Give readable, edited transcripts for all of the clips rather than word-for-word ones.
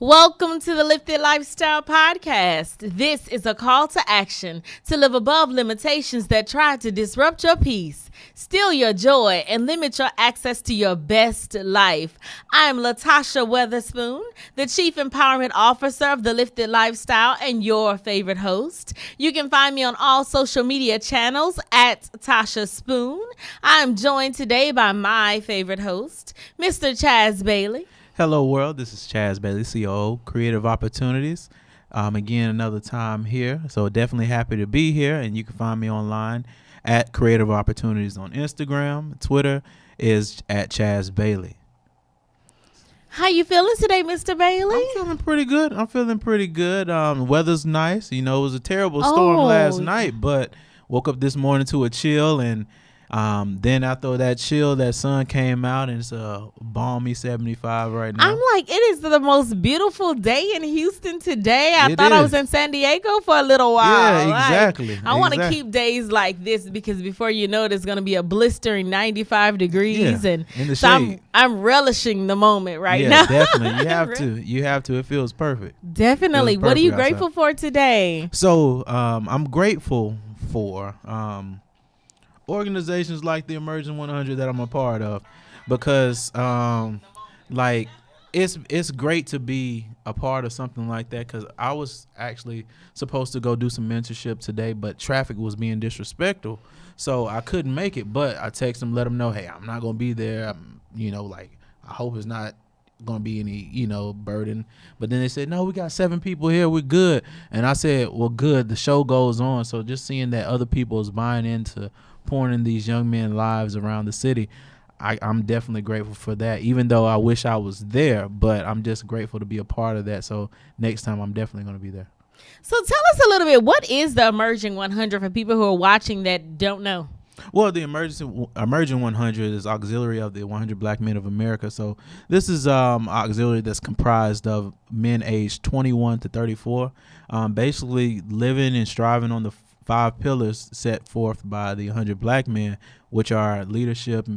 Welcome to the Lifted Lifestyle Podcast. This is a call to action to live above limitations that try to disrupt your peace, steal your joy, and limit your access to your best life. I'm Latasha Weatherspoon, the Chief Empowerment Officer of the Lifted Lifestyle and your favorite host. You can find me on all social media channels at Tasha Spoon. I'm joined today by my favorite host, Mr. Chaz Bailey. Hello, world. This is Chaz Bailey, COO, Creative Opportunities. Again, another time here. So definitely happy to be here. And you can find me online at Creative Opportunities on Instagram. Twitter is at Chaz Bailey. How you feeling today, Mr. Bailey? I'm feeling pretty good. Weather's nice. You know, it was a terrible storm last night, but woke up this morning to a chill, and then after that chill, that sun came out, and it's a balmy 75 right now. I'm like, it is the most beautiful day in Houston today. I thought I was in San Diego for a little while. Yeah, exactly. I want to keep days like this because before you know it, it's going to be a blistering 95 degrees. Yeah, and in the so shade. I'm relishing the moment right yeah, now. Definitely. You have to. It feels perfect. Definitely. Feels What are you perfect grateful for today? So I'm grateful for organizations like the Emerging 100 that I'm a part of, because it's great to be a part of something like that, because I was actually supposed to go do some mentorship today, but traffic was being disrespectful, so I couldn't make it. But I text them, let them know, hey, I'm not going to be there. I hope it's not going to be any, burden. But then they said, no, we got 7 people here. We're good. And I said, well, good. The show goes on. So just seeing that other people is buying into pouring in these young men's lives around the city, I'm definitely grateful for that, even though I wish I was there, but I'm just grateful to be a part of that. So next time I'm definitely going to be there. So tell us a little bit, what is the Emerging 100 for people who are watching that don't know? Well, the Emerging 100 is auxiliary of the 100 Black Men of America. So this is auxiliary that's comprised of men aged 21 to 34, basically living and striving on the 5 pillars set forth by the 100 Black men, which are leadership,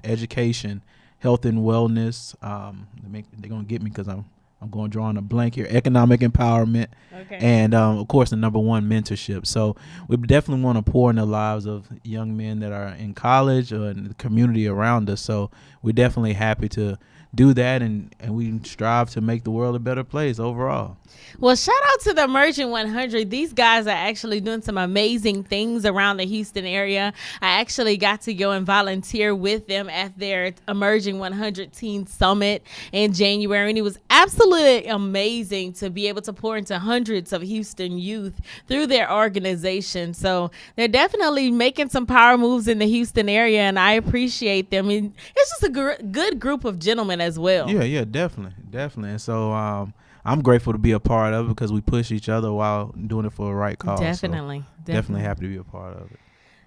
education, health and wellness. They're going to get me because I'm going to draw on a blank here. Economic empowerment, okay. And of course the number one, mentorship. So we definitely want to pour in the lives of young men that are in college or in the community around us. So we're definitely happy to do that, and we strive to make the world a better place overall. Well, shout out to the Emerging 100. These guys are actually doing some amazing things around the Houston area. I actually got to go and volunteer with them at their Emerging 100 Teen Summit in January, and it was absolutely amazing to be able to pour into hundreds of Houston youth through their organization. So they're definitely making some power moves in the Houston area, and I appreciate them. And it's just a good group of gentlemen as well. Yeah, definitely. And so I'm grateful to be a part of it because we push each other while doing it for the right cause. Definitely. Happy to be a part of it.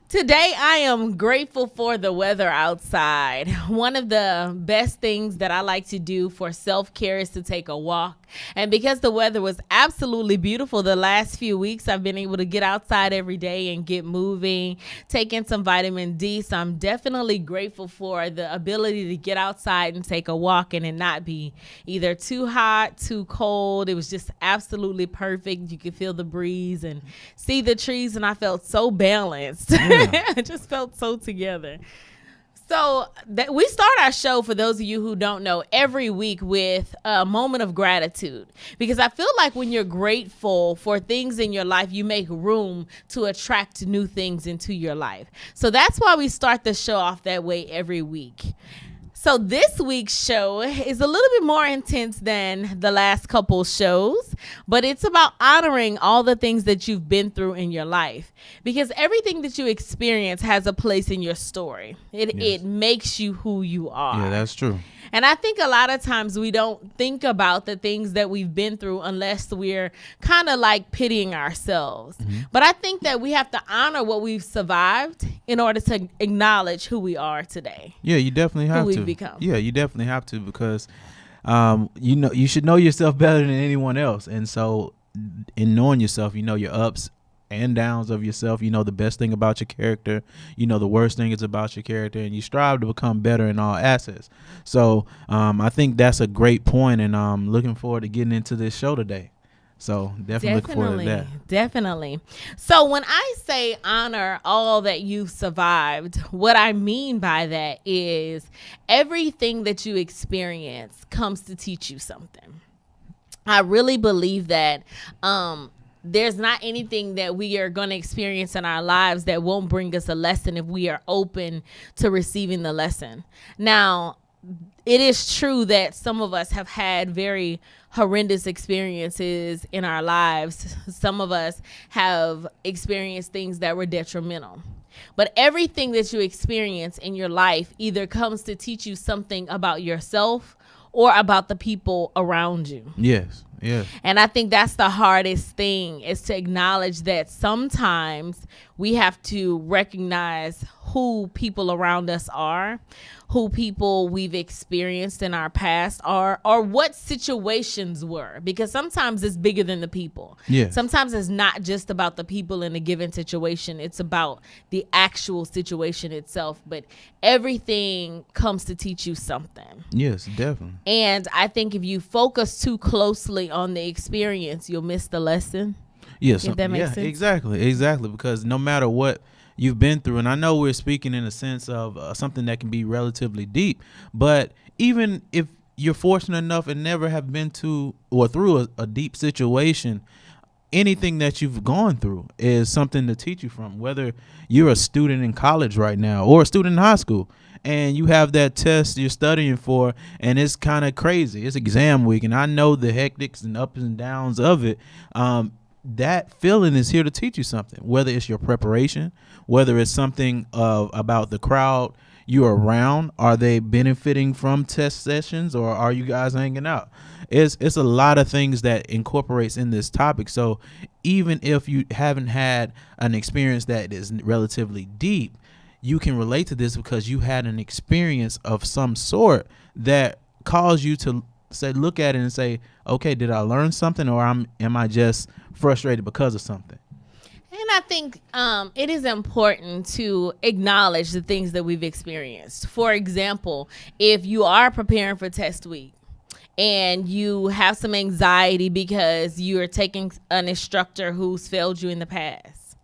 Today, I am grateful for the weather outside. One of the best things that I like to do for self-care is to take a walk. And because the weather was absolutely beautiful the last few weeks, I've been able to get outside every day and get moving, take in some vitamin D. So I'm definitely grateful for the ability to get outside and take a walk and it not be either too hot, too cold. It was just absolutely perfect. You could feel the breeze and see the trees, and I felt so balanced. Yeah. I just felt so together. So we start our show, for those of you who don't know, every week with a moment of gratitude, because I feel like when you're grateful for things in your life, you make room to attract new things into your life. So that's why we start the show off that way every week. So this week's show is a little bit more intense than the last couple shows, but it's about honoring all the things that you've been through in your life, because everything that you experience has a place in your story. It makes you who you are. Yeah, that's true. And I think a lot of times we don't think about the things that we've been through unless we're kind of like pitying ourselves. Mm-hmm. But I think that we have to honor what we've survived in order to acknowledge who we are today. Yeah, you definitely have to. Who we've become. Yeah, you definitely have to, because you should know yourself better than anyone else. And so in knowing yourself, you know your ups and downs of yourself. You know the best thing about your character. You know the worst thing is about your character, and you strive to become better in all assets. So I think that's a great point, and I'm looking forward to getting into this show today. So definitely looking forward to that. Definitely. So when I say honor all that you've survived, what I mean by that is everything that you experience comes to teach you something. I really believe that there's not anything that we are going to experience in our lives that won't bring us a lesson if we are open to receiving the lesson. Now, it is true that some of us have had very horrendous experiences in our lives. Some of us have experienced things that were detrimental. But everything that you experience in your life either comes to teach you something about yourself or about the people around you. Yes. Yeah. And I think that's the hardest thing, is to acknowledge that sometimes we have to recognize who people around us are, who people we've experienced in our past are, or what situations were, because sometimes it's bigger than the people. Yeah. Sometimes it's not just about the people in a given situation. It's about the actual situation itself. But everything comes to teach you something. Yes, definitely. And I think if you focus too closely on the experience, you'll miss the lesson. Yes. If that makes sense. Exactly. Because no matter what you've been through, and I know we're speaking in a sense of something that can be relatively deep, but even if you're fortunate enough and never have been to or through a deep situation, anything that you've gone through is something to teach you from. Whether you're a student in college right now or a student in high school, and you have that test you're studying for, and it's kind of crazy. It's exam week, and I know the hectics and ups and downs of it. That feeling is here to teach you something, whether it's your preparation, whether it's something about the crowd you're around. Are they benefiting from test sessions, or are you guys hanging out? It's a lot of things that incorporates in this topic. So even if you haven't had an experience that is relatively deep, you can relate to this because you had an experience of some sort that caused you to look at it and say, okay, did I learn something, or am I just frustrated because of something? And I think it is important to acknowledge the things that we've experienced. For example, if you are preparing for test week and you have some anxiety because you are taking an instructor who's failed you in the past,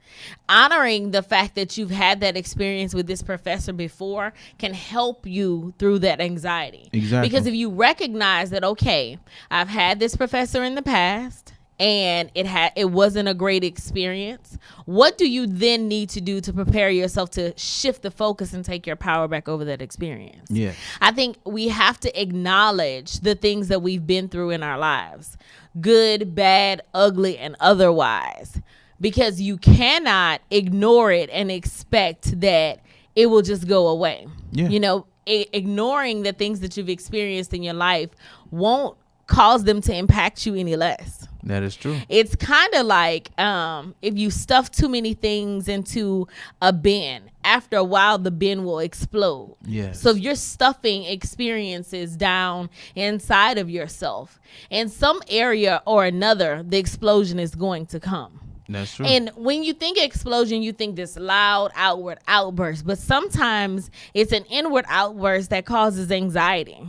honoring the fact that you've had that experience with this professor before can help you through that anxiety. Exactly. Because if you recognize that, okay, I've had this professor in the past and it wasn't a great experience, what do you then need to do to prepare yourself to shift the focus and take your power back over that experience? Yeah. I think we have to acknowledge the things that we've been through in our lives, good, bad, ugly, and otherwise, because you cannot ignore it and expect that it will just go away. Yeah. You know, ignoring the things that you've experienced in your life won't cause them to impact you any less. That is true. It's kind of like if you stuff too many things into a bin, after a while the bin will explode. Yes. So if you're stuffing experiences down inside of yourself, in some area or another, the explosion is going to come. That's true. And when you think explosion, you think this loud outward outburst, but sometimes it's an inward outburst that causes anxiety.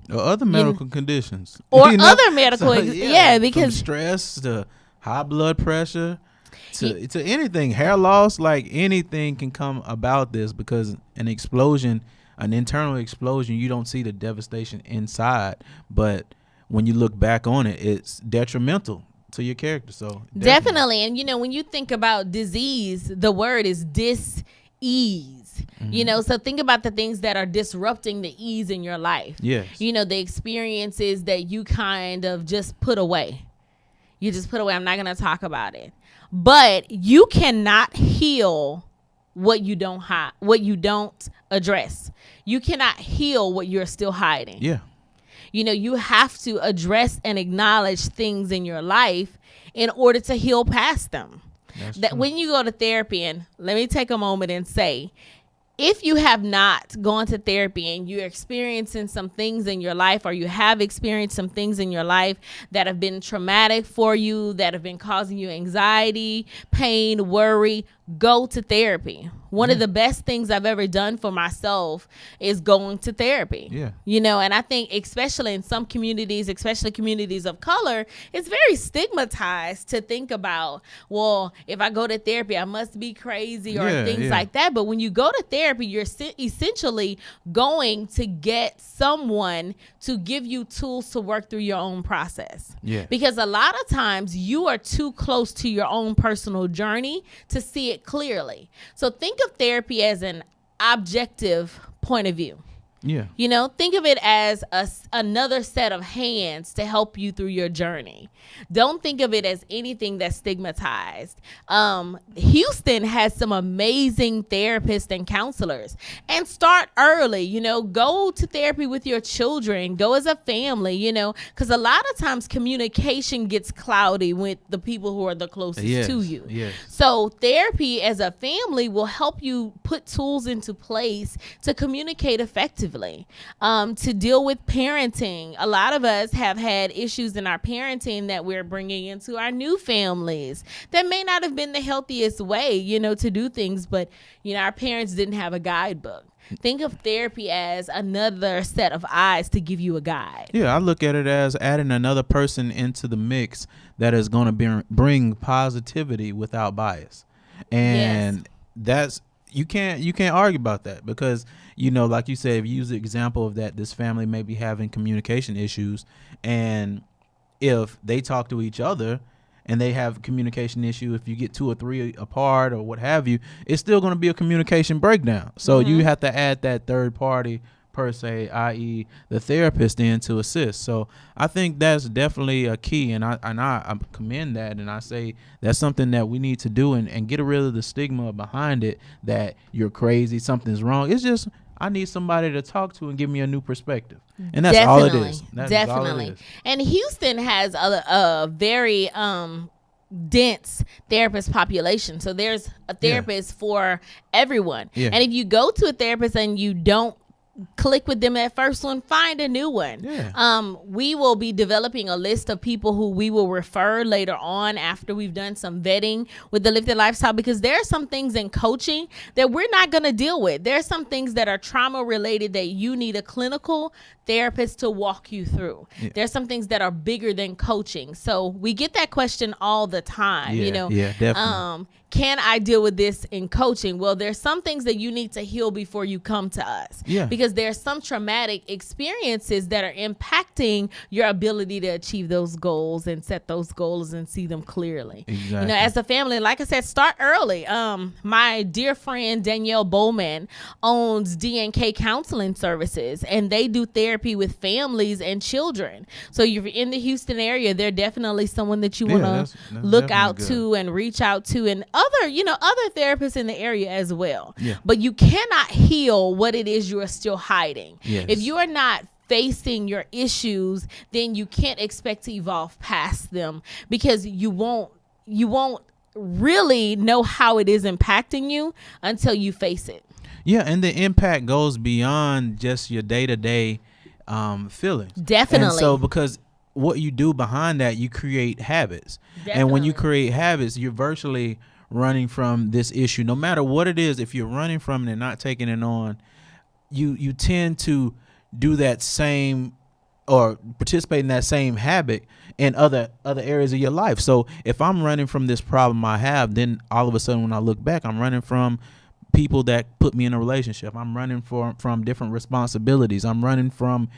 Or other medical conditions. Or other medical, because from stress to high blood pressure to anything, hair loss, like anything can come about this, because an explosion, an internal explosion, you don't see the devastation inside, but when you look back on it, it's detrimental to your character. So definitely. And you know, when you think about disease, the word is dis-ease. Mm-hmm. You know, so think about the things that are disrupting the ease in your life. Yes. You know, the experiences that you kind of just put away. You just put away. I'm not going to talk about it. But you cannot heal what you don't what you don't address. You cannot heal what you're still hiding. Yeah. You know, you have to address and acknowledge things in your life in order to heal past them. That when you go to therapy, and let me take a moment and say, if you have not gone to therapy and you're experiencing some things in your life, or you have experienced some things in your life that have been traumatic for you, that have been causing you anxiety, pain, worry, go to therapy. One of the best things I've ever done for myself is going to therapy. Yeah. You know, and I think especially in some communities, especially communities of color, it's very stigmatized to think about, well, if I go to therapy, I must be crazy or things like that. But when you go to therapy, you're essentially going to get someone to give you tools to work through your own process. Yeah. Because a lot of times you are too close to your own personal journey to see it clearly. So think of therapy as an objective point of view. Yeah. You know, think of it as another set of hands to help you through your journey. Don't think of it as anything that's stigmatized. Houston has some amazing therapists and counselors, and start early. You know, go to therapy with your children, go as a family, you know, because a lot of times communication gets cloudy with the people who are the closest to you. Yes. So therapy as a family will help you put tools into place to communicate effectively. To deal with parenting. A lot of us have had issues in our parenting that we're bringing into our new families that may not have been the healthiest way, you know, to do things, but, you know, our parents didn't have a guidebook. Think of therapy as another set of eyes to give you a guide. Yeah, I look at it as adding another person into the mix that is going to bring positivity without bias. And that's, you can't argue about that, because, you know, like you said, if you use the example of that, this family may be having communication issues, and if they talk to each other and they have a communication issue, if you get 2 or 3 apart or what have you, it's still going to be a communication breakdown. So you have to add that third party per se, i.e. the therapist, in to assist. So I think that's definitely a key, and I commend that, and I say that's something that we need to do, and get rid of the stigma behind it that you're crazy, something's wrong. It's just, I need somebody to talk to and give me a new perspective. And that's all it is. That's all it is. And Houston has a very dense therapist population. So there's a therapist for everyone. Yeah. And if you go to a therapist and you don't click with them at first one, find a new one. We will be developing a list of people who we will refer later on after we've done some vetting with the Lifted Lifestyle, because there are some things in coaching that we're not going to deal with. There are some things that are trauma related that you need a clinical therapist to walk you through. There's some things that are bigger than coaching. So we get that question all the time, you know. Yeah, definitely. Can I deal with this in coaching? Well, there's some things that you need to heal before you come to us. Because there's some traumatic experiences that are impacting your ability to achieve those goals and set those goals and see them clearly. Exactly. You know, as a family, like I said, start early. My dear friend Danielle Bowman owns D&K Counseling Services, and they do therapy with families and children. So if you're in the Houston area, they're definitely someone that you want to look out to and reach out to, and other therapists in the area as well. But you cannot heal what it is you are still hiding. If you are not facing your issues, then you can't expect to evolve past them, because you won't really know how it is impacting you until you face it. And the impact goes beyond just your day-to-day feelings. Definitely. And so, because what you do behind that, you create habits. And when you create habits, you're virtually running from this issue. No matter what it is, if you're running from it and not taking it on, you tend to do that same, or participate in that same habit in other areas of your life. So if I'm running from this problem I have, then all of a sudden when I look back, I'm running from people that put me in a relationship. I'm running from different responsibilities. I'm running from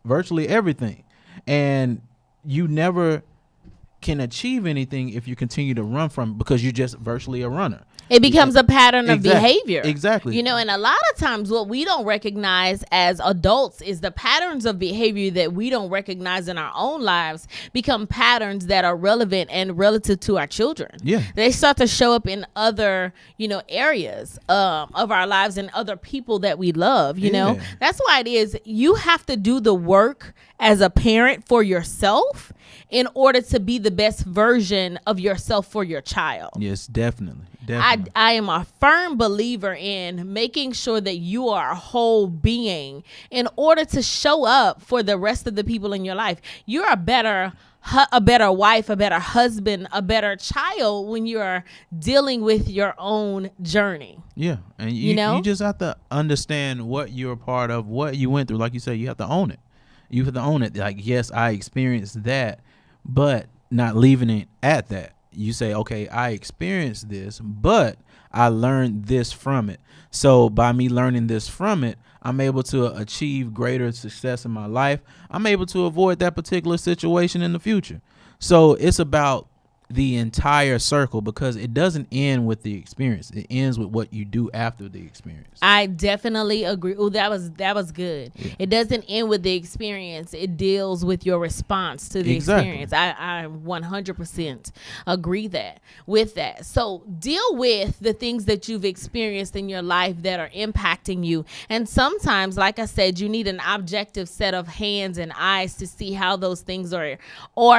virtually everything. And you never can achieve anything if you continue to run from it, because you're just virtually a runner. It becomes a pattern of behavior. Exactly. You know, and a lot of times what we don't recognize as adults is the patterns of behavior that we don't recognize in our own lives become patterns that are relevant and relative to our children. They start to show up in other, areas of our lives and other people that we love, you know. That's why it is you have to do the work as a parent for yourself in order to be the best version of yourself for your child. Yes, definitely. Definitely. I am a firm believer in making sure that you are a whole being in order to show up for the rest of the people in your life. You're a better wife, a better husband, a better child when you're dealing with your own journey. Yeah, and You know? you just have to understand what you're a part of, what you went through. Like you said, you have to own it. You have to own it. Like, yes, I experienced that, but not leaving it at that. You say, okay, I experienced this, but I learned this from it. So by me learning this from it, I'm able to achieve greater success in my life. I'm able to avoid that particular situation in the future. So it's about the entire circle, because it doesn't end with the experience. It ends with what you do after the experience. I definitely agree. Oh, that was good. Yeah. It doesn't end with the experience. It deals with your response to the experience. I 100% agree with that. So deal with the things that you've experienced in your life that are impacting you. And sometimes, like I said, you need an objective set of hands and eyes to see how those things are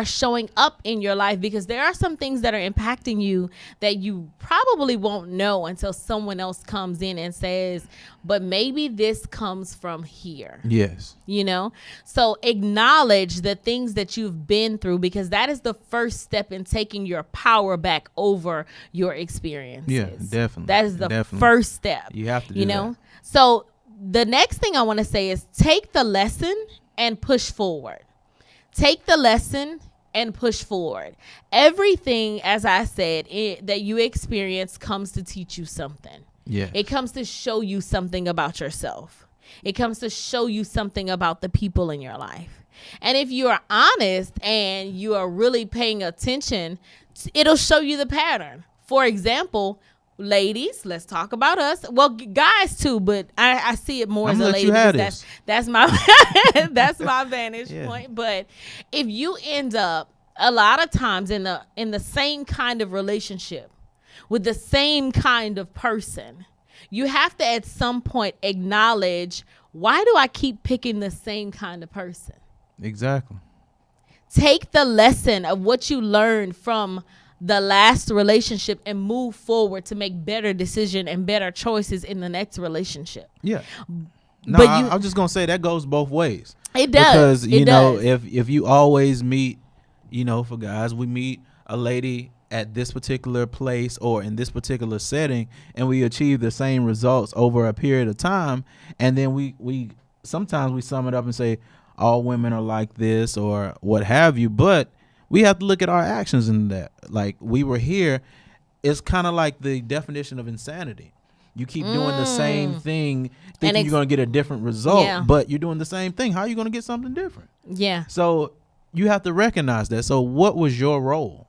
showing up in your life, because there are some things that are impacting you that you probably won't know until someone else comes in and says, but maybe this comes from here. Yes. So acknowledge the things that you've been through, because that is the first step in taking your power back over your experiences. Yeah, definitely. That is the first step. You have to do that. So the next thing I want to say is take the lesson and push forward. Take the lesson and push forward. Everything, as I said, that you experience comes to teach you something. Yeah. It comes to show you something about yourself. It comes to show you something about the people in your life. And if you are honest and you are really paying attention, it'll show you the pattern. For example, ladies, let's talk about us. Well, guys too, but I see it more as a lady. That's my that's my vantage point. But if you end up a lot of times in the same kind of relationship with the same kind of person, you have to at some point acknowledge, why do I keep picking the same kind of person? Exactly. Take the lesson of what you learned from the last relationship and move forward to make better decisions and better choices in the next relationship. Yeah. No, but I'm just going to say that goes both ways. It does. Because, you know, if you always meet, for guys, we meet a lady at this particular place or in this particular setting, and we achieve the same results over a period of time. And then we sometimes we sum it up and say all women are like this or what have you. But we have to look at our actions in that. Like, we were here. It's kind of like the definition of insanity. You keep doing the same thing, thinking you're going to get a different result, but you're doing the same thing. How are you going to get something different? Yeah. So you have to recognize that. So what was your role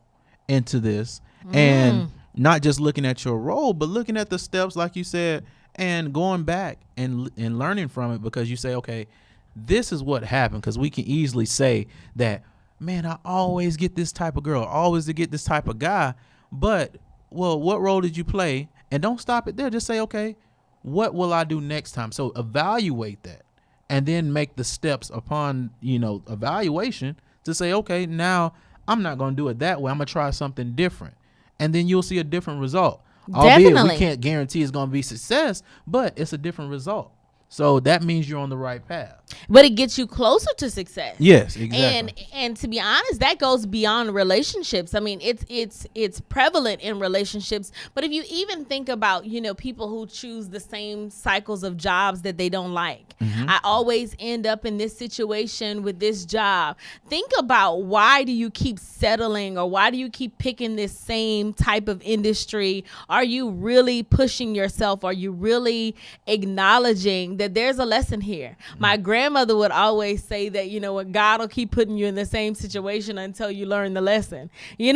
into this? And not just looking at your role, but looking at the steps, like you said, and going back and learning from it, because you say, okay, this is what happened. Because we can easily say that, man, I always get this type of girl, always to get this type of guy. But, well, what role did you play? And don't stop it there. Just say, okay, what will I do next time? So evaluate that and then make the steps upon, evaluation to say, okay, now I'm not going to do it that way. I'm going to try something different. And then you'll see a different result. Definitely. Albeit we can't guarantee it's going to be success, but it's a different result. So that means you're on the right path. But it gets you closer to success. Yes, exactly. And to be honest, that goes beyond relationships. I mean, it's prevalent in relationships. But if you even think about, people who choose the same cycles of jobs that they don't like. Mm-hmm. I always end up in this situation with this job. Think about, why do you keep settling, or why do you keep picking this same type of industry? Are you really pushing yourself? Are you really acknowledging that there's a lesson here? My grandmother would always say that, what, God will keep putting you in the same situation until you learn the lesson. Yeah,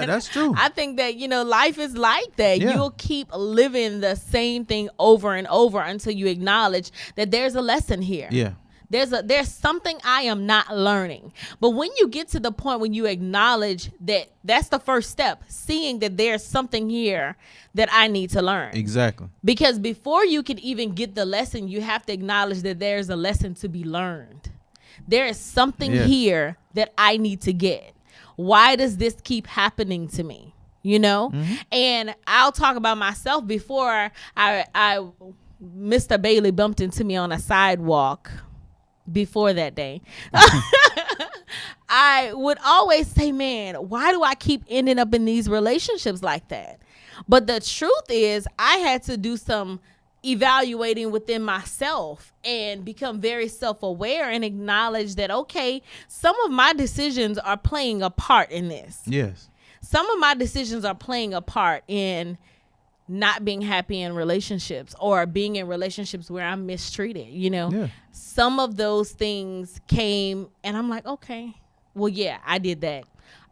that's true. I think that, life is like that. Yeah. You'll keep living the same thing over and over until you acknowledge that there's a lesson here. Yeah. There's something I am not learning. But when you get to the point when you acknowledge that, that's the first step, seeing that there's something here that I need to learn. Exactly. Because before you can even get the lesson, you have to acknowledge that there's a lesson to be learned. There is something here that I need to get. Why does this keep happening to me? you know? And I'll talk about myself. Before Mr. Bailey bumped into me on a sidewalk before that day. I would always say, man, why do I keep ending up in these relationships like that? But the truth is, I had to do some evaluating within myself and become very self-aware and acknowledge that, okay, some of my decisions are playing a part in this. Yes. Some of my decisions are playing a part in not being happy in relationships or being in relationships where I'm mistreated, you know. Yeah. Some of those things came and I'm like, okay, well, yeah, I did that.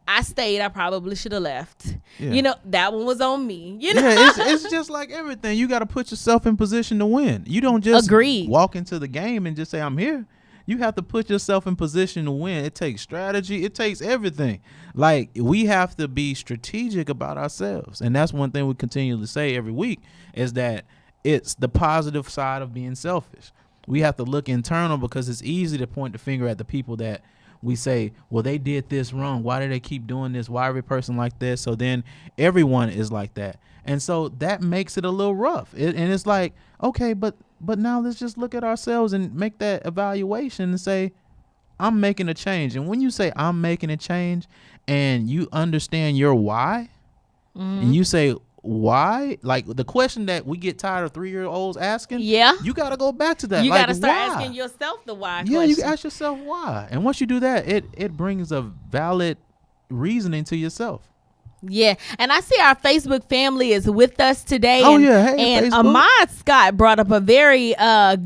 I stayed. I probably should have left. Yeah. You know, that one was on me. You know, Yeah, it's just like everything. You got to put yourself in position to win. You don't just Agreed. walk into the game and just say, I'm here. You have to put yourself in position to win. It takes strategy. It takes everything. Like, we have to be strategic about ourselves. And that's one thing we continue to say every week is that it's the positive side of being selfish. We have to look internal because it's easy to point the finger at the people that we say, well, they did this wrong. Why do they keep doing this? Why every person like this? So then everyone is like that. And so that makes it a little rough. And it's like, okay, but now let's just look at ourselves and make that evaluation and say, I'm making a change. And when you say I'm making a change and you understand your why, and you say, why? Like the question that we get tired of 3-year-olds asking, you got to go back to that. You like, got to start why? asking yourself the why Yeah, question. you ask yourself why. And once you do that, it brings a valid reasoning to yourself. Yeah, and I see our Facebook family is with us today. Oh, and, yeah. Hey, and Facebook. Ahmad Scott brought up a very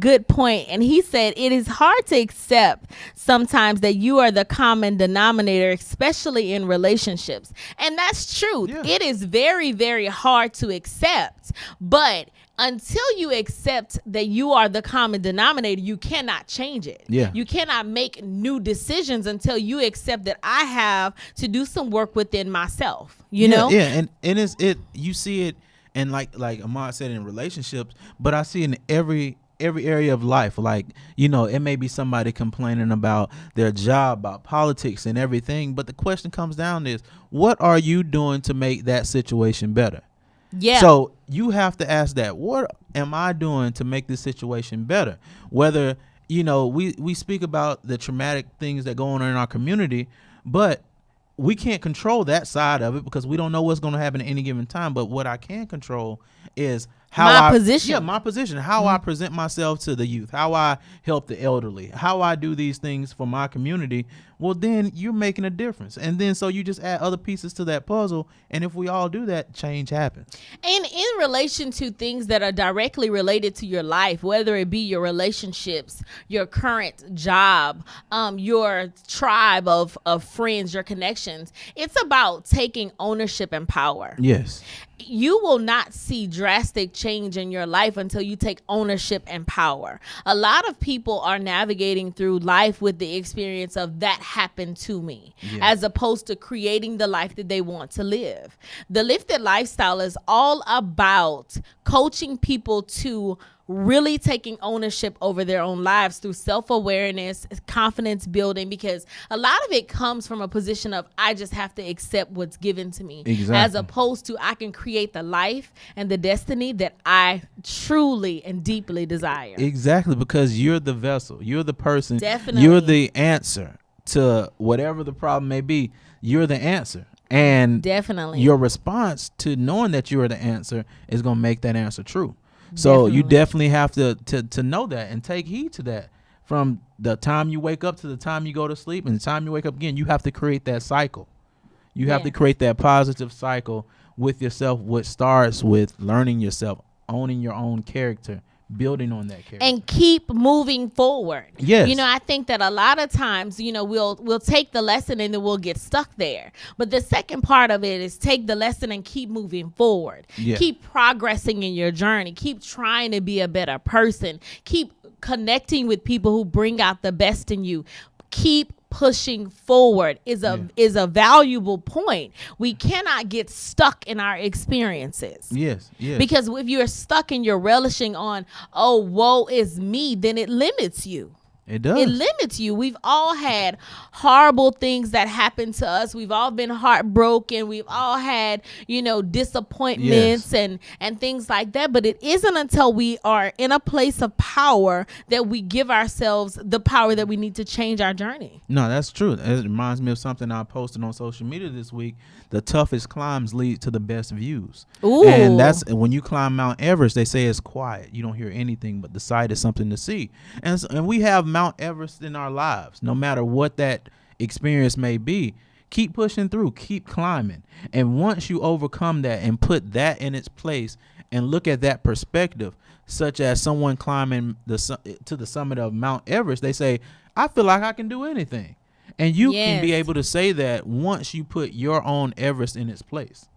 good point, and he said it is hard to accept sometimes that you are the common denominator, especially in relationships. And that's true. Yeah. It is very, very hard to accept, but until you accept that you are the common denominator, you cannot change it. Yeah. You cannot make new decisions until you accept that I have to do some work within myself. You know? Yeah, and it's you see it, and like Ahmad said, in relationships, but I see it in every area of life. Like, you know, it may be somebody complaining about their job, about politics and everything, but the question comes down is, what are you doing to make that situation better? Yeah. So you have to ask that, what am I doing to make this situation better? Whether, you know, we speak about the traumatic things that go on in our community, but we can't control that side of it because we don't know what's going to happen at any given time. But what I can control is how my position. Yeah, my position, how I present myself to the youth, how I help the elderly, how I do these things for my community. Well, then you're making a difference. And then so you just add other pieces to that puzzle. And if we all do that, change happens. And in relation to things that are directly related to your life, whether it be your relationships, your current job, your tribe of friends, your connections, it's about taking ownership and power. Yes. You will not see drastic change in your life until you take ownership and power. A lot of people are navigating through life with the experience of that happened to me, as opposed to creating the life that they want to live. The Lifted Lifestyle is all about coaching people to really taking ownership over their own lives through self-awareness, confidence building, because a lot of it comes from a position of I just have to accept what's given to me, as opposed to I can create the life and the destiny that I truly and deeply desire. Exactly, because you're the vessel, you're the person, Definitely. You're the answer to whatever the problem may be. You're the answer. And Definitely. your response to knowing that you are the answer is going to make that answer true. So you definitely have to know that and take heed to that. From the time you wake up to the time you go to sleep and the time you wake up again, you have to create that cycle. You have to create that positive cycle with yourself, which starts with learning yourself, owning your own character, building on that character, and keep moving forward. Yes. You know, I think that a lot of times, you know, we'll take the lesson and then we'll get stuck there. But the second part of it is take the lesson and keep moving forward. Yeah. Keep progressing in your journey. Keep trying to be a better person. Keep connecting with people who bring out the best in you. Keep pushing forward is a valuable point. We cannot get stuck in our experiences. Yes. Because if you're stuck and you're relishing on, oh, woe is me, then it limits you. It does. It limits you. We've all had horrible things that happen to us. We've all been heartbroken. We've all had, disappointments and things like that. But it isn't until we are in a place of power that we give ourselves the power that we need to change our journey. No, that's true. It reminds me of something I posted on social media this week. The toughest climbs lead to the best views. Ooh. And that's when you climb Mount Everest, they say it's quiet. You don't hear anything, but the sight is something to see. And we have Mount Everest in our lives. No matter what that experience may be, keep pushing through, keep climbing. And once you overcome that and put that in its place and look at that perspective, such as someone climbing to the summit of Mount Everest, they say, I feel like I can do anything. And you can be able to say that once you put your own Everest in its place.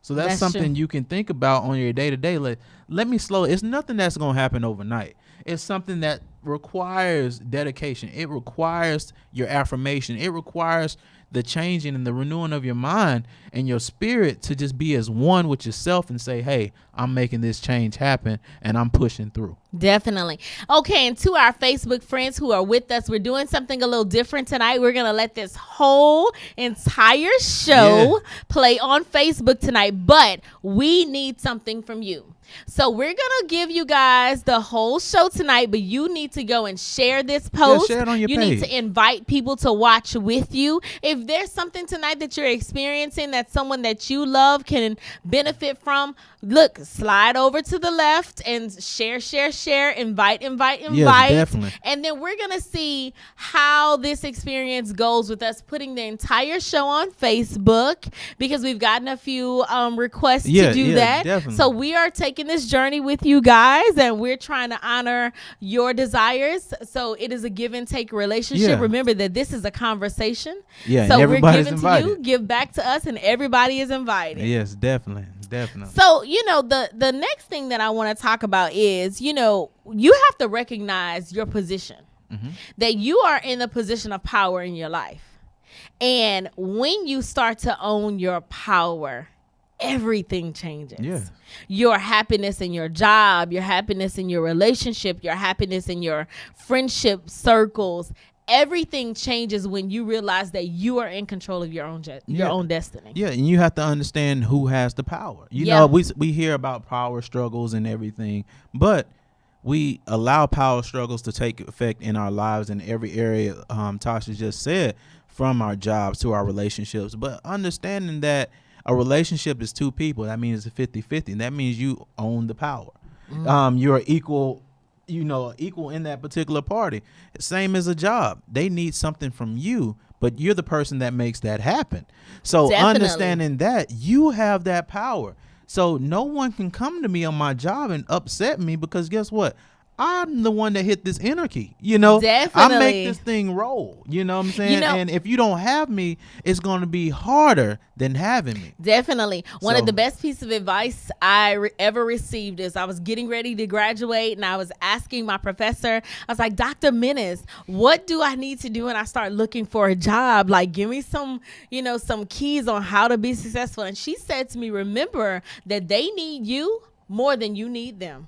So that's something true. You can think about on your day-to-day. Let me slow. It's nothing that's going to happen overnight. It's something that requires dedication. It requires your affirmation. It requires the changing and the renewing of your mind and your spirit to just be as one with yourself and say, hey, I'm making this change happen and I'm pushing through. Definitely. Okay, and to our Facebook friends who are with us, we're doing something a little different tonight. We're going to let this whole entire show play on Facebook tonight, but we need something from you. So we're going to give you guys the whole show tonight, but you need to go and share this post. Share it on your page. You need to invite people to watch with you. If there's something tonight that you're experiencing that someone that you love can benefit from, look, slide over to the left and share, invite. Yes, definitely. And then we're going to see how this experience goes with us putting the entire show on Facebook, because we've gotten a few requests to do that. Definitely. So we are taking this journey with you guys, and we're trying to honor your desires. So it is a give and take relationship. Yeah. Remember that this is a conversation. Yeah, so we're giving invited. to you, give back to us, and everybody is invited. Yes, definitely. So, the next thing that I want to talk about is, you have to recognize your position, that you are in a position of power in your life. And when you start to own your power, everything changes. Yeah. Your happiness in your job, your happiness in your relationship, your happiness in your friendship circles, everything changes when you realize that you are in control of your own destiny. Yeah, and you have to understand who has the power. You know, we hear about power struggles and everything, but we allow power struggles to take effect in our lives in every area. Tasha just said, from our jobs to our relationships, but understanding that a relationship is two people, that means it's 50-50. That means you own the power. You're equal in that particular party. Same as a job. They need something from you, but you're the person that makes that happen. So understanding that you have that power. So no one can come to me on my job and upset me, because guess what? I'm the one that hit this enter key, Definitely. I make this thing roll, you know what I'm saying? And if you don't have me, it's going to be harder than having me. Definitely. One of the best pieces of advice I ever received is I was getting ready to graduate, and I was asking my professor, I was like, Dr. Menace, what do I need to do when I start looking for a job? Like, give me some keys on how to be successful. And she said to me, remember that they need you more than you need them.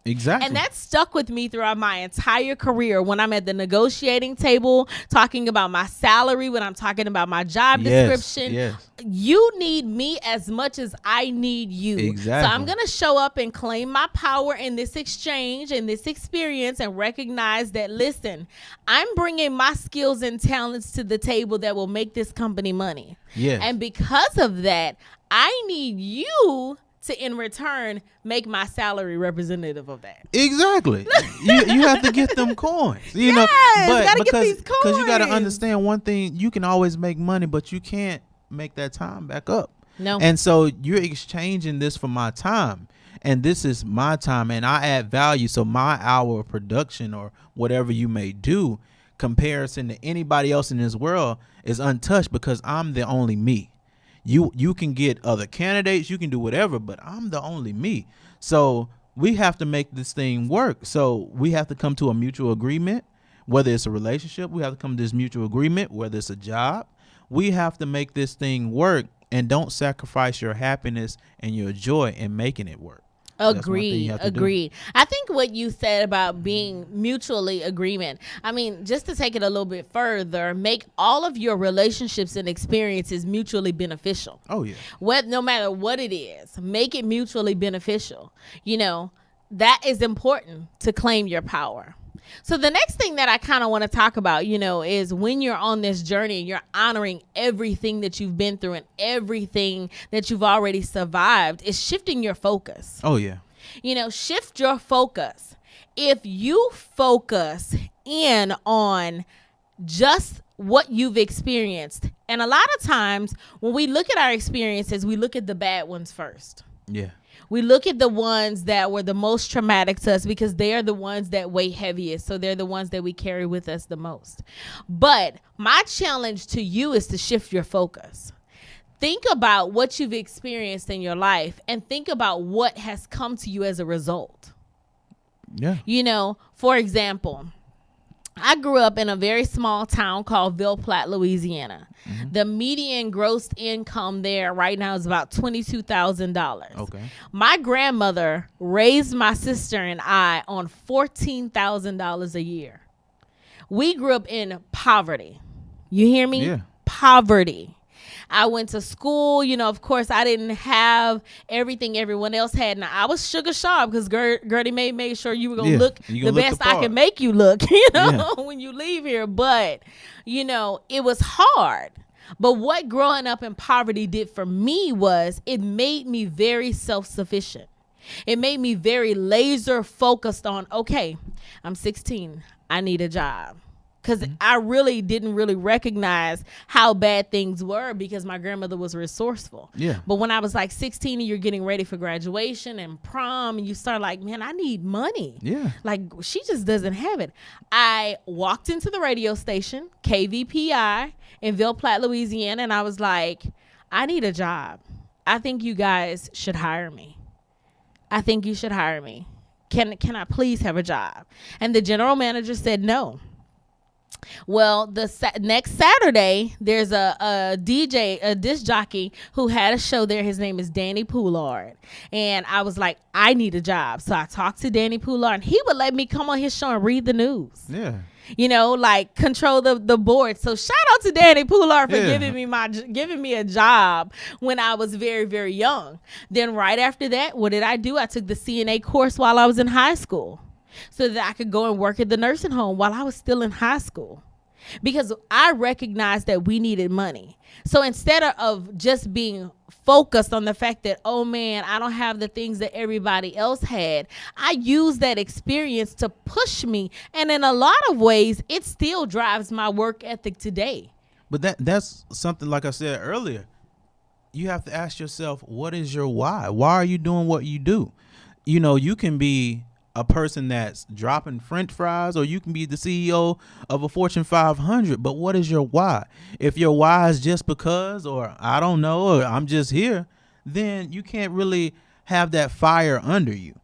Exactly. And that stuck with me throughout my entire career. When I'm at the negotiating table talking about my salary, when I'm talking about my job description, you need me as much as I need you. Exactly. So I'm going to show up and claim my power in this exchange, in this experience, and recognize that, listen, I'm bringing my skills and talents to the table that will make this company money. Yes. And because of that, I need you to, in return, make my salary representative of that. Exactly. you have to get them coins, but gotta get these coins. Because you got to understand one thing: you can always make money, but you can't make that time back up. No. And so you're exchanging this for my time, and this is my time, and I add value. So my hour of production or whatever you may do, comparison to anybody else in this world, is untouched, because I'm the only me. You can get other candidates, you can do whatever, but I'm the only me. So we have to make this thing work. So we have to come to a mutual agreement, whether it's a relationship. We have to come to this mutual agreement, whether it's a job. We have to make this thing work, and don't sacrifice your happiness and your joy in making it work. That's one thing you have to do. Agreed. I think what you said about being mutually agreement, I mean, just to take it a little bit further, make all of your relationships and experiences mutually beneficial. Oh yeah. No matter what it is, make it mutually beneficial. You know, that is important to claim your power. So the next thing that I kind of want to talk about, you know, is when you're on this journey and you're honoring everything that you've been through and everything that you've already survived, is shifting your focus. Oh yeah. You know, shift your focus. If you focus in on just what you've experienced, and a lot of times when we look at our experiences, we look at the bad ones first. Yeah. We look at the ones that were the most traumatic to us because they are the ones that weigh heaviest. So they're the ones that we carry with us the most. But my challenge to you is to shift your focus. Think about what you've experienced in your life and think about what has come to you as a result. Yeah. You know, for example, I grew up in a very small town called Ville Platte, Louisiana. Mm-hmm. The median gross income there right now is about $22,000. Okay. My grandmother raised my sister and I on $14,000 a year. We grew up in poverty. You hear me? Yeah. Poverty. I went to school, you know, of course I didn't have everything everyone else had. Now I was sugar sharp because Gertie made sure you were going to look the best I can make you look, you know, when you leave here. But, you know, it was hard. But what growing up in poverty did for me was it made me very self-sufficient. It made me very laser focused on, okay, I'm 16. I need a job. Because I really didn't recognize how bad things were because my grandmother was resourceful. Yeah. But when I was like 16 and you're getting ready for graduation and prom and you start like, man, I need money. Yeah. Like she just doesn't have it. I walked into the radio station, KVPI in Ville Platte, Louisiana, and I was like, I need a job. I think you guys should hire me. I think you should hire me. Can I please have a job? And the general manager said no. Well, the next Saturday, there's a DJ, a disc jockey who had a show there. His name is Danny Poulard. And I was like, I need a job. So I talked to Danny Poulard and he would let me come on his show and read the news. Yeah. You know, like control the board. So shout out to Danny Poulard for giving me a job when I was very, very young. Then right after that, what did I do? I took the CNA course while I was in high school, so that I could go and work at the nursing home while I was still in high school, because I recognized that we needed money. So instead of just being focused on the fact that, oh man, I don't have the things that everybody else had, I used that experience to push me. And in a lot of ways, it still drives my work ethic today. But that's something, like I said earlier, you have to ask yourself, what is your why? Why are you doing what you do? You know, you can be a person that's dropping French fries, or you can be the CEO of a Fortune 500. But what is your why? If your why is just because, or I don't know, or I'm just here, then you can't really have that fire under you.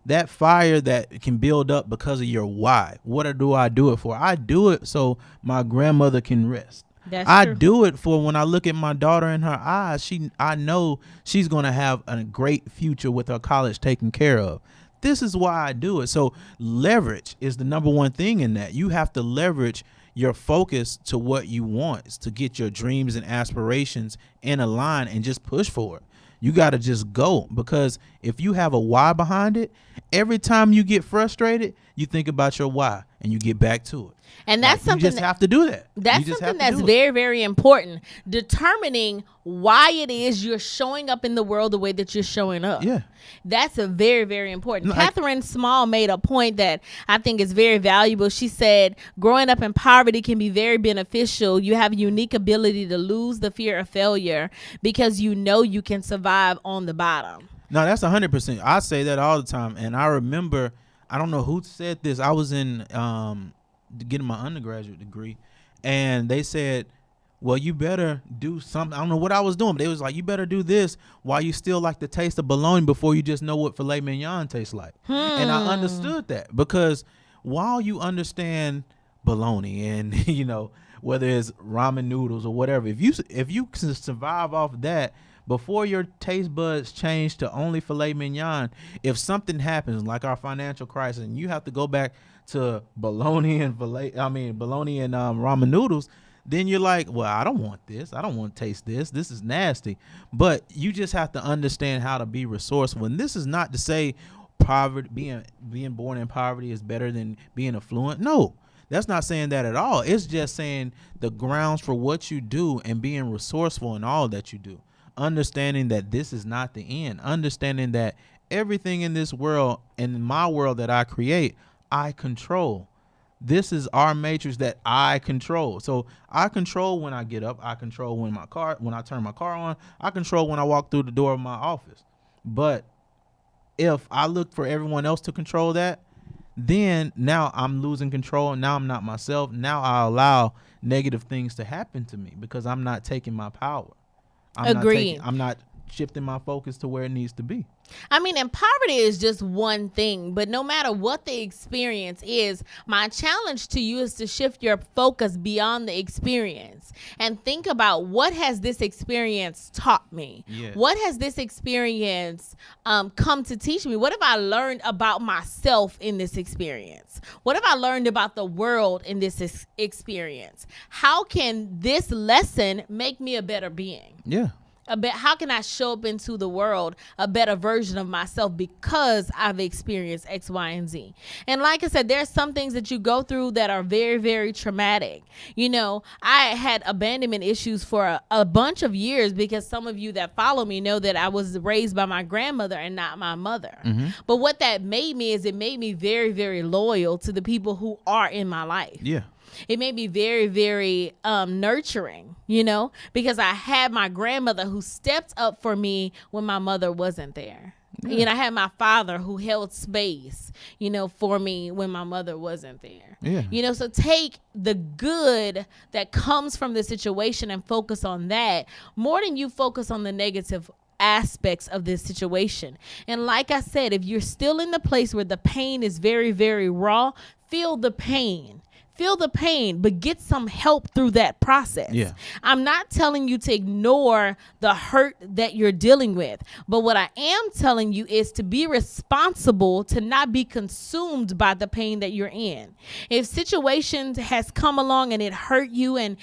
That fire that can build up because of your why. What do I do it for? I do it so my grandmother can rest. I do it for when I look at my daughter in her eyes. I know she's going to have a great future with her college taken care of. This is why I do it. So leverage is the number one thing in that. You have to leverage your focus to what you want, is to get your dreams and aspirations in a line and just push for it. You got to just go, because if you have a why behind it, every time you get frustrated, you think about your why and you get back to it. And that's something you just have to do that. That's something that's very, very important. Determining why it is you're showing up in the world the way that you're showing up. Yeah. That's a very, very important. Catherine Small made a point that I think is very valuable. She said, growing up in poverty can be very beneficial. You have a unique ability to lose the fear of failure because you know you can survive on the bottom. No, that's 100%. I say that all the time. And I remember, I don't know who said this. I was in getting my undergraduate degree, and they said, well, you better do something. I don't know what I was doing, but they was like, you better do this while you still like the taste of bologna before you just know what filet mignon tastes like. And I understood that, because while you understand bologna and, you know, whether it's ramen noodles or whatever, if you can survive off of that, before your taste buds change to only filet mignon, if something happens like our financial crisis and you have to go back to bologna and ramen noodles, then you're like, well, I don't want this. I don't want to taste this. This is nasty. But you just have to understand how to be resourceful. And this is not to say poverty, being born in poverty is better than being affluent. No, that's not saying that at all. It's just saying the grounds for what you do and being resourceful in all that you do. Understanding that this is not the end. Understanding that everything in this world, in my world that I create, I control. This is our matrix that I control. So I control when I get up. I control when I turn my car on. I control when I walk through the door of my office. But if I look for everyone else to control that, then now I'm losing control. Now I'm not myself. Now I allow negative things to happen to me because I'm not taking my power. Agreed. I'm not shifting my focus to where it needs to be. I mean, and poverty is just one thing, but no matter what the experience is, my challenge to you is to shift your focus beyond the experience and think about, what has this experience taught me? Yeah. What has this experience come to teach me? What have I learned about myself in this experience? What have I learned about the world in this experience? How can this lesson make me a better being? Yeah. How can I show up into the world a better version of myself because I've experienced X, Y, and Z? And like I said, there's some things that you go through that are very, very traumatic. You know, I had abandonment issues for a bunch of years because some of you that follow me know that I was raised by my grandmother and not my mother. Mm-hmm. But what that made me is it made me very, very loyal to the people who are in my life. Yeah. It made me very, very nurturing, you know, because I had my grandmother who stepped up for me when my mother wasn't there. Yeah. You know, I had my father who held space, you know, for me when my mother wasn't there. Yeah. You know, so take the good that comes from the situation and focus on that more than you focus on the negative aspects of this situation. And like I said, if you're still in the place where the pain is very, very raw, feel the pain. Feel the pain, but get some help through that process. Yeah. I'm not telling you to ignore the hurt that you're dealing with, but what I am telling you is to be responsible, to not be consumed by the pain that you're in. If situations has come along and it hurt you and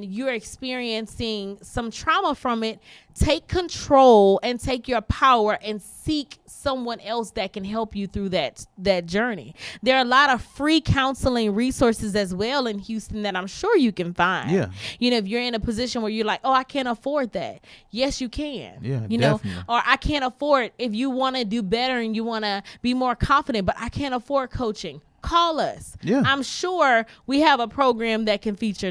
you're experiencing some trauma from it, take control and take your power and seek someone else that can help you through that journey. There are a lot of free counseling resources as well in Houston that I'm sure you can find. Yeah. You know, if you're in a position where you're like, oh, I can't afford that. Yes, you can. Yeah, you definitely. know, or I can't afford, if you want to do better and you want to be more confident, but I can't afford coaching. Call us. Yeah. I'm sure we have a program that can fit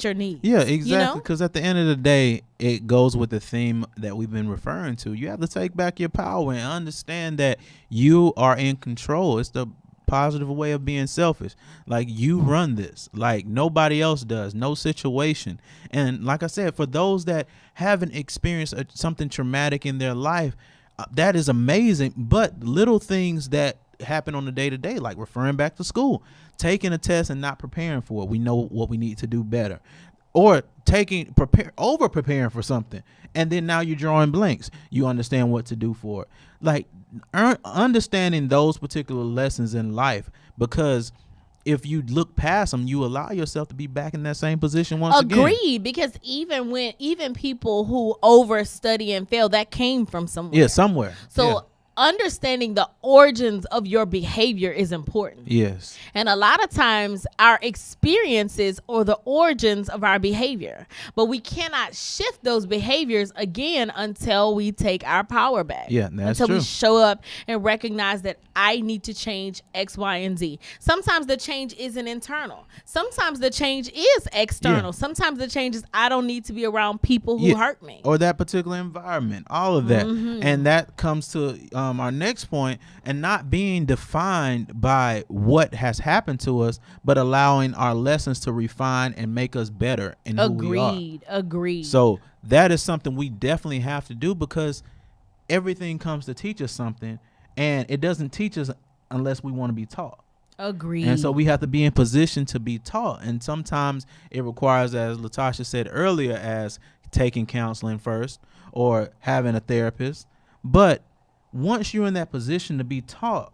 your needs. Yeah, exactly. You know? Because at the end of the day, it goes with the theme that we've been referring to. You have to take back your power and understand that you are in control. It's the positive way of being selfish. Like, you run this. Like, nobody else does. No situation. And like I said, for those that haven't experienced something traumatic in their life, that is amazing. But little things that happen on the day-to-day, like referring back to school, taking a test and not preparing for it. We know what we need to do better. Or over preparing for something, and then now you're drawing blanks. You understand what to do for it. Like, understanding those particular lessons in life, because if you look past them, you allow yourself to be back in that same position once again. Agreed, because even people who overstudy and fail, that came from somewhere. Yeah, somewhere. So yeah. Understanding the origins of your behavior is important. Yes. And a lot of times our experiences are the origins of our behavior, but we cannot shift those behaviors again until we take our power back. Yeah, that's until true. we show up and recognize that I need to change X, Y, and Z. Sometimes the change isn't internal. Sometimes the change is external. Yeah. Sometimes the change is I don't need to be around people who hurt me. Or that particular environment, all of that. Mm-hmm. And that comes to our next point, and not being defined by what has happened to us, but allowing our lessons to refine and make us better in who we are. Agreed. So that is something we definitely have to do, because everything comes to teach us something, and it doesn't teach us unless we want to be taught. Agreed. And so we have to be in position to be taught. And sometimes it requires, as Latasha said earlier, as taking counseling first, or having a therapist. But once you're in that position to be taught,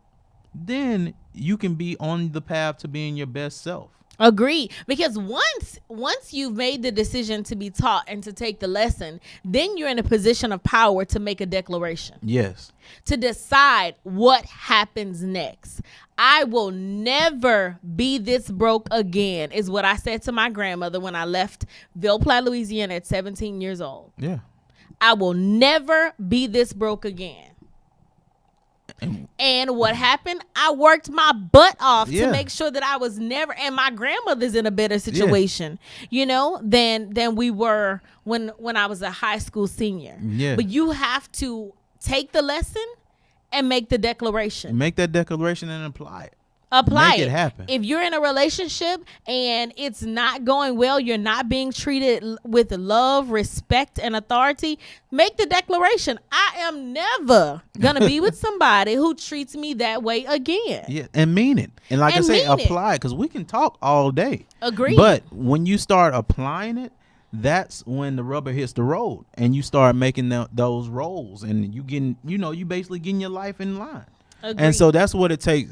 then you can be on the path to being your best self. Agreed. Because once you've made the decision to be taught and to take the lesson, then you're in a position of power to make a declaration. Yes. To decide what happens next. I will never be this broke again, is what I said to my grandmother when I left Ville Platte, Louisiana at 17 years old. Yeah. I will never be this broke again. And what happened? I worked my butt off to make sure that I was never, and my grandmother's in a better situation, than we were when I was a high school senior. Yeah. But you have to take the lesson and make the declaration. Make that declaration and apply it. Make it happen. If you're in a relationship and it's not going well, you're not being treated with love, respect, and authority, make the declaration. I am never going to be with somebody who treats me that way again. Yeah, and mean it. And like I say, apply it, because we can talk all day. Agreed. But when you start applying it, that's when the rubber hits the road and you start making those rolls, and you getting, you basically getting your life in line. Agreed. And so that's what it takes.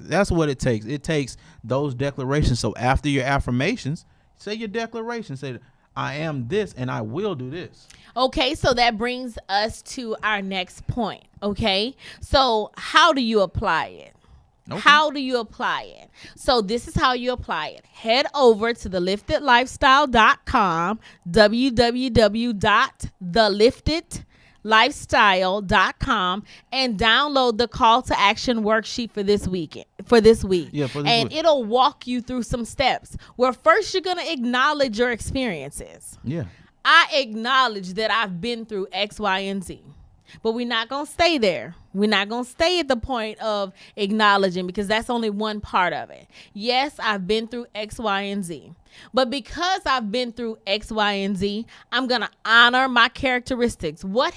It takes those declarations. So after your affirmations, say your declaration. Say, I am this and I will do this. Okay, so that brings us to our next point. Okay, so how do you apply it? Okay. How do you apply it? So this is how you apply it. Head over to theliftedlifestyle.com, www.theliftedlifestyle.com, and download the call to action worksheet for this week. And it'll walk you through some steps where first you're going to acknowledge your experiences. Yeah. I acknowledge that I've been through X, Y, and Z. But we're not going to stay there. We're not going to stay at the point of acknowledging, because that's only one part of it. Yes, I've been through X, Y, and Z. But because I've been through X, Y, and Z, I'm going to honor my characteristics. What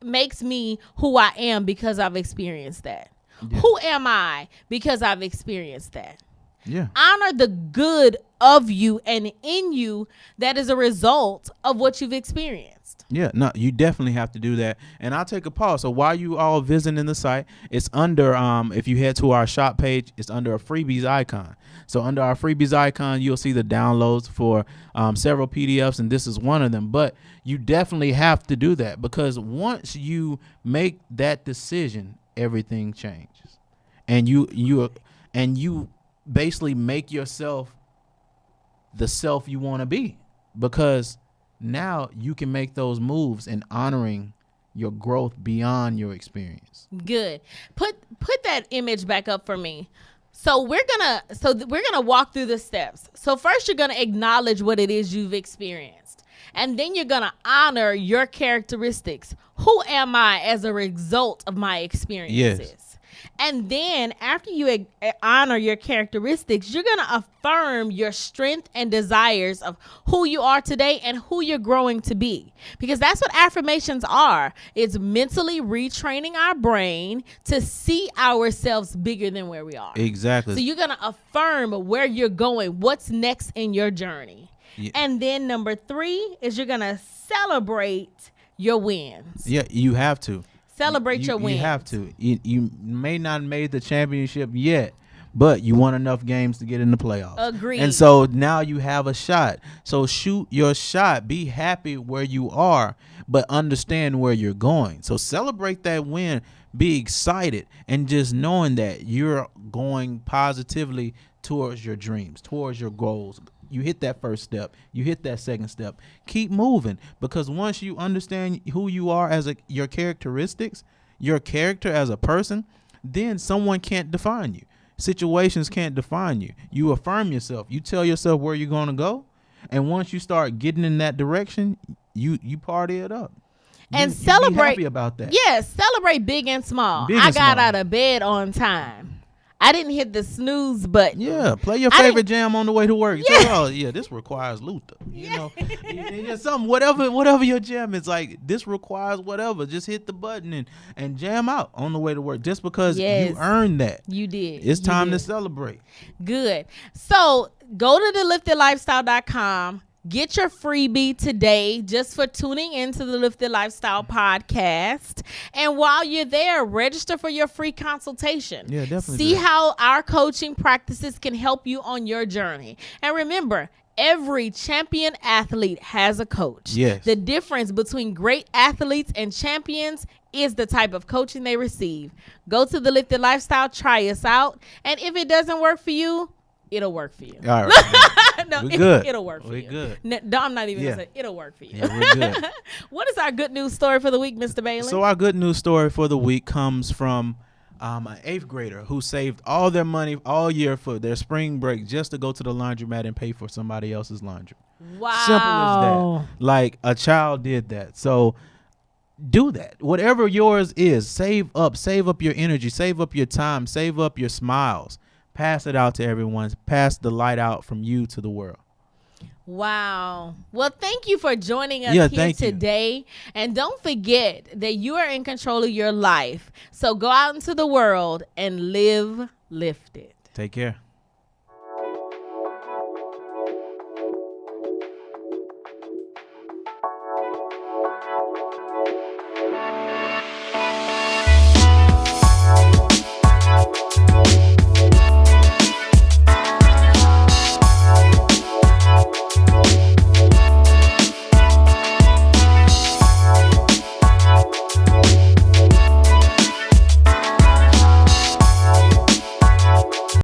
makes me who I am because I've experienced that? Yeah. Who am I because I've experienced that? Yeah. Honor the good of you and in you that is a result of what you've experienced. Yeah, no, you definitely have to do that. And I'll take a pause. So while you all visiting the site, it's under, if you head to our shop page, it's under a freebies icon. So under our freebies icon, you'll see the downloads for several PDFs, and this is one of them. But you definitely have to do that, because once you make that decision, everything changes. And you basically make yourself the self you want to be, because now you can make those moves and honoring your growth beyond your experience. Good. Put that image back up for me. So we're gonna walk through the steps. So first you're gonna acknowledge what it is you've experienced, and then you're gonna honor your characteristics. Who am I as a result of my experiences? Yes. And then after you honor your characteristics, you're going to affirm your strength and desires of who you are today and who you're growing to be. Because that's what affirmations are. It's mentally retraining our brain to see ourselves bigger than where we are. Exactly. So you're going to affirm where you're going, what's next in your journey. Yeah. And then number 3 is you're going to celebrate your wins. Yeah, you have to. Celebrate your wins. You have to. You may not have made the championship yet, but you won enough games to get in the playoffs. Agreed. And so now you have a shot. So shoot your shot. Be happy where you are, but understand where you're going. So celebrate that win. Be excited, and just knowing that you're going positively towards your dreams, towards your goals. You hit that first step. You hit that second step. Keep moving, because once you understand who you are as your characteristics, your character as a person, then someone can't define you. Situations can't define you. You affirm yourself. You tell yourself where you're going to go, and once you start getting in that direction, you party it up. And celebrate. Be happy about that. Yes, celebrate big and small. I got out of bed on time. I didn't hit the snooze button. Yeah, play your favorite jam on the way to work. Yeah. Say, oh, yeah, this requires Luther. You know, something, whatever your jam is, like, this requires whatever. Just hit the button and jam out on the way to work, just because you earned that. You did. It's time to celebrate. Good. So go to theliftedlifestyle.com. Get your freebie today just for tuning into the Lifted Lifestyle podcast. And while you're there, register for your free consultation. Yeah, definitely. See how our coaching practices can help you on your journey. And remember, every champion athlete has a coach. Yes. The difference between great athletes and champions is the type of coaching they receive. Go to the Lifted Lifestyle, try us out. And if it doesn't work for you, it'll work for you. All right. No, We're good. It'll work for We're you. good. No, I'm not even going to say it'll work for you. Yeah, we're good. What is our good news story for the week, Mr. Bailey? So our good news story for the week comes from an 8th grader who saved all their money all year for their spring break just to go to the laundromat and pay for somebody else's laundry. Wow. Simple as that. Like a child did that. So do that. Whatever yours is, save up your energy, save up your time, save up your smiles. Pass it out to everyone. Pass the light out from you to the world. Wow. Well, thank you for joining us here today. And don't forget that you are in control of your life. So go out into the world and live lifted. Take care.